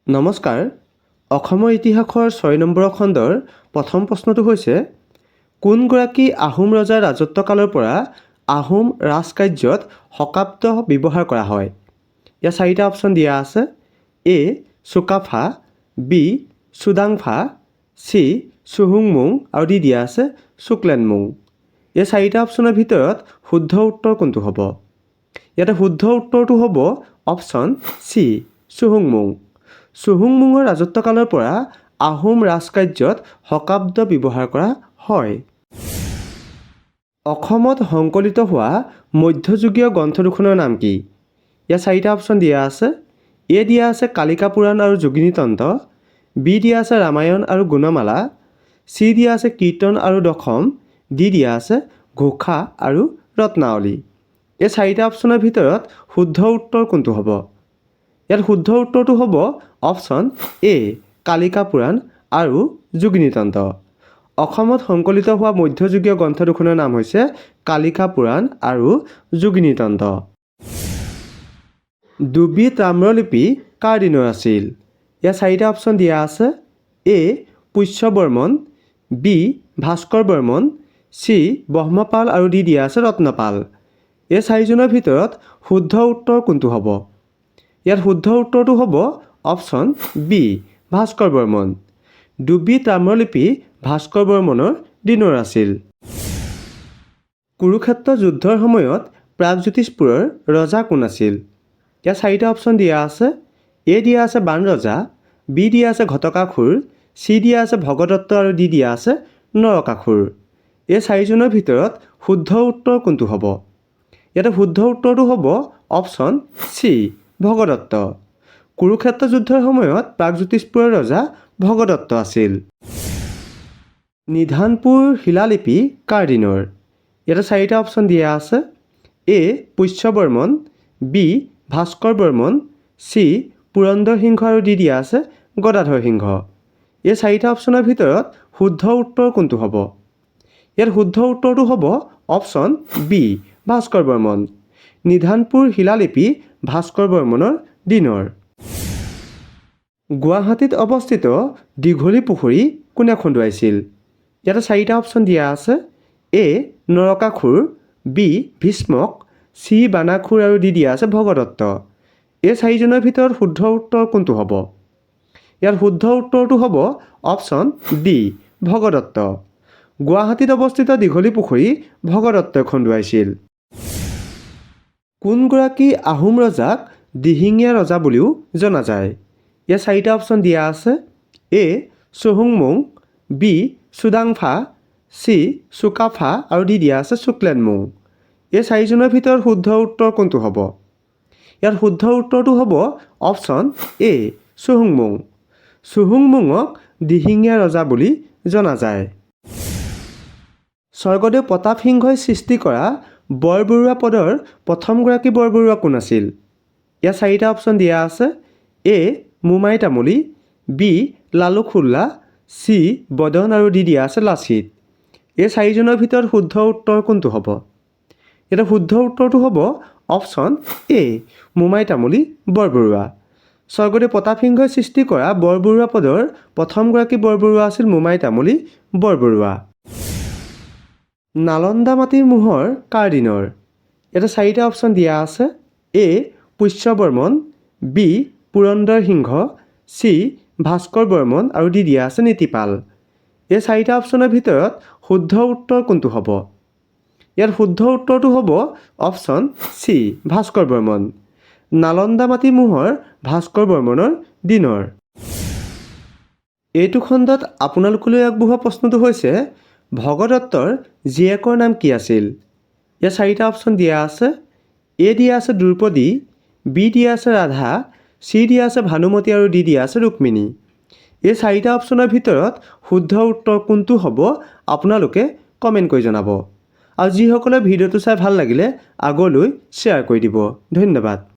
নমস্কাৰ। অসমৰ ইতিহাসৰ 6 নম্বৰ খণ্ডৰ প্ৰথম প্ৰশ্নটো হৈছে কোনগৰাকী আহোম ৰজাৰ ৰাজত্বকালৰ পৰা আহোম ৰাজকাৰ্যত শকাব্দ ব্যৱহাৰ কৰা হয়? ইয়াৰ 4টা অপশ্যন দিয়া আছে। এ চুকাফা, বি চুডাংফা, চি চুহুংমুং আৰু ডি দিয়া আছে চুকলেনমুং। এই 4টা অপশ্যনৰ ভিতৰত শুদ্ধ উত্তৰ কোনটো হ'ব? ইয়াতে শুদ্ধ উত্তৰটো হ'ব অপশ্যন চি চুহুংমুং। চুহুংমুঙৰ ৰাজত্বকালৰ পৰা আহোম ৰাজকাৰ্যত শকাব্দ ব্যৱহাৰ কৰা হয়। অসমত সংকলিত হোৱা মধ্যযুগীয় গ্ৰন্থ দুখনৰ নাম কি? ইয়াৰ 4টা অপশ্যন দিয়া আছে। এ দিয়া আছে কালিকা পুৰাণ আৰু যোগিনীতন্ত্ৰ, বি দিয়া আছে ৰামায়ণ আৰু গুণমালা, চি দিয়া আছে কীৰ্তন আৰু দশম, ডি দিয়া আছে ঘোষা আৰু ৰত্নাৱলী। এই 4টা অপশ্যনৰ ভিতৰত শুদ্ধ উত্তৰ কোনটো হ'ব? ইয়াত শুদ্ধ উত্তৰটো হ'ব অপশ্যন এ কালিকা পুৰাণ আৰু যোগিনীতন্ত্ৰ। অসমত সংকলিত হোৱা মধ্যযুগীয় গ্ৰন্থ দুখনৰ নাম হৈছে কালিকা পুৰাণ আৰু যোগিনীতন্ত্ৰ। ডুবি তাম্ৰলিপি কাৰ দিনৰ আছিল? ইয়াৰ 4টা অপশ্যন দিয়া আছে। এ পুষ্যবৰ্মন, বি ভাস্কৰ বৰ্মন, চি ব্ৰহ্মপাল আৰু ডি দিয়া আছে ৰত্নপাল। এই 4জনৰ ভিতৰত শুদ্ধ উত্তৰ কোনটো হ'ব? ইয়াত শুদ্ধ উত্তৰটো হ'ব অপশ্যন বি ভাস্কৰ বৰ্মন। ডুবি তাম্ৰলিপি ভাস্কৰ বৰ্মনৰ দিনৰ আছিল। কুৰুক্ষেত্ৰ যুদ্ধৰ সময়ত প্ৰাগজ্যোতিষপুৰৰ ৰজা কোন আছিল? ইয়াত 4টা অপশ্যন দিয়া আছে। এ দিয়া আছে বাণৰজা, বি দিয়া আছে ঘটকাসুৰ, চি দিয়া আছে ভগদত্ত আৰু ডি দিয়া আছে নৰকাসুৰ। এই 4জনৰ ভিতৰত শুদ্ধ উত্তৰ কোনটো হ'ব? ইয়াতে শুদ্ধ উত্তৰটো হ'ব অপশ্যন চি ভগদত্ত। কুৰুক্ষেত্ৰ যুদ্ধৰ সময়ত প্ৰাগজ্যোতিষপুৰৰ ৰজা ভগদত্ত আছিল। নিধানপুৰ শিলালিপি কাৰ দিনৰ? ইয়াতে 4টা অপশ্যন দিয়া আছে। এ পুষ্যবৰ্মন, বি ভাস্কৰ বৰ্মন, চি পুৰন্দৰ সিংহ আৰু ডি দিয়া আছে গদাধৰ সিংহ। এই 4টা অপশ্যনৰ ভিতৰত শুদ্ধ উত্তৰ কোনটো হ'ব? ইয়াত শুদ্ধ উত্তৰটো হ'ব অপশ্যন বি ভাস্কৰ বৰ্মন। নিধানপুৰ শিলালিপি ভাস্কৰ বৰ্মনৰ দিনৰ। গুৱাহাটীত অৱস্থিত দীঘলী পুখুৰী কোনে খন্দুৱাইছিল? ইয়াতে 4টা অপশ্যন দিয়া আছে। এ নৰকাসুৰ, বি ভীষ্মক, চি বানাসুৰ আৰু ডি দিয়া আছে ভগদত্ত। এই 4জনৰ ভিতৰত শুদ্ধ উত্তৰ কোনটো হ'ব? ইয়াত শুদ্ধ উত্তৰটো হ'ব অপশ্যন ডি ভগদত্ত। গুৱাহাটীত অৱস্থিত দীঘলী পুখুৰী ভগদত্তই খন্দুৱাইছিল। কোনগৰাকী আহোম ৰজাক দিহিঙীয়া ৰজা বুলিও জনা যায়? ইয়াত 4টা অপশ্যন দিয়া আছে। এ চুহুংমুং, বি চুডাংফা, চি চুকাফা আৰু ডি দিয়া আছে চুকলেনমুং। এই 4জনৰ ভিতৰত শুদ্ধ উত্তৰ কোনটো হ'ব? ইয়াত শুদ্ধ উত্তৰটো হ'ব অপশ্যন এ চুহুংমুং। চুহুংমুঙক দিহিঙীয়া ৰজা বুলি জনা যায়। স্বৰ্গদেউ প্ৰতাপ সিংহই সৃষ্টি কৰা বৰবৰুৱা পদৰ প্ৰথমগৰাকী বৰবৰুৱা কোন আছিল? ইয়াত 4টা অপশ্যন দিয়া আছে। এ মোমাই তামুলী, বি লালুকসোল্লা, চি বদন আৰু ডি দিয়া আছে লাচিত। এই 4জনৰ ভিতৰত শুদ্ধ উত্তৰ কোনটো হ'ব? ইয়াতে শুদ্ধ উত্তৰটো হ'ব অপশ্যন এ মোমাই তামুলী বৰবৰুৱা। স্বৰ্গদেউ প্ৰতাপ সিংহই সৃষ্টি কৰা বৰবৰুৱা পদৰ প্ৰথমগৰাকী বৰবৰুৱা আছিল মোমাই তামুলী বৰবৰুৱা। নালন্দা মাটিৰ মোহৰ কাৰ দিনৰ? ইয়াতে 4টা অপশ্যন দিয়া আছে। এ পুষ্যবৰ্মন, বি পুৰন্দৰ সিংহ, চি ভাস্কৰ বৰ্মন আৰু ডি দিয়া আছে নীতিপাল। এই 4টা অপশ্যনৰ ভিতৰত শুদ্ধ উত্তৰ কোনটো হ'ব? ইয়াত শুদ্ধ উত্তৰটো হ'ব অপশ্যন চি ভাস্কৰ বৰ্মন। নালন্দা মাটিৰ মোহৰ ভাস্কৰ বৰ্মনৰ দিনৰ। এইটো খণ্ডত আপোনালোকলৈ আগবঢ়োৱা প্ৰশ্নটো হৈছে ভগদত্তৰ জীয়েকৰ নাম কি আছিল? ইয়াত 4টা অপশ্যন দিয়া আছে। এ দিয়া আছে দ্ৰুপদী, বি দিয়া আছে ৰাধা, চি দিয়া আছে ভানুমতী আৰু ডি দিয়া আছে ৰুক্মিণী। এই 4টা অপশ্যনৰ ভিতৰত শুদ্ধ উত্তৰ কোনটো হ'ব আপোনালোকে কমেণ্ট কৰি জনাব। আৰু যিসকলে ভিডিঅ'টো চাই ভাল লাগিলে আগলৈ শ্বেয়াৰ কৰি দিব। ধন্যবাদ।